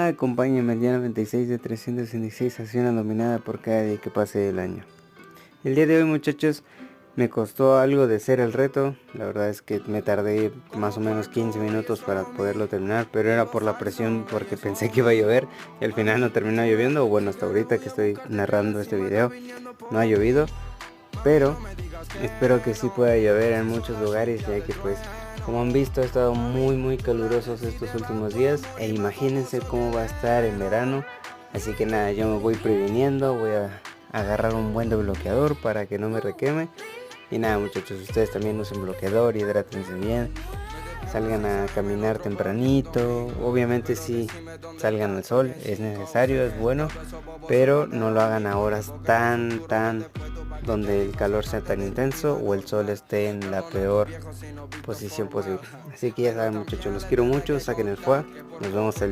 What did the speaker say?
Acompáñenme al día 96 de 366 acciones dominadas por cada día que pase del año. El día de hoy, muchachos, me costó algo de hacer el reto. La verdad es que me tardé más o menos 15 minutos para poderlo terminar, pero era por la presión, porque pensé que iba a llover y al final no terminó lloviendo. Bueno, hasta ahorita que estoy narrando este video no ha llovido, pero espero que sí pueda llover en muchos lugares, ya que pues como han visto ha estado muy calurosos estos últimos días, e imagínense cómo va a estar en verano. Así que nada, yo me voy previniendo, voy a agarrar un buen bloqueador para que no me requeme. Y nada, muchachos, ustedes también usen bloqueador, hidrátense bien, salgan a caminar tempranito. Obviamente sí, salgan al sol, es necesario, es bueno, pero no lo hagan a horas tan donde el calor sea tan intenso o el sol esté en la peor posición posible. Así que ya saben, muchachos, los quiero mucho, saquen el fuá, nos vemos el día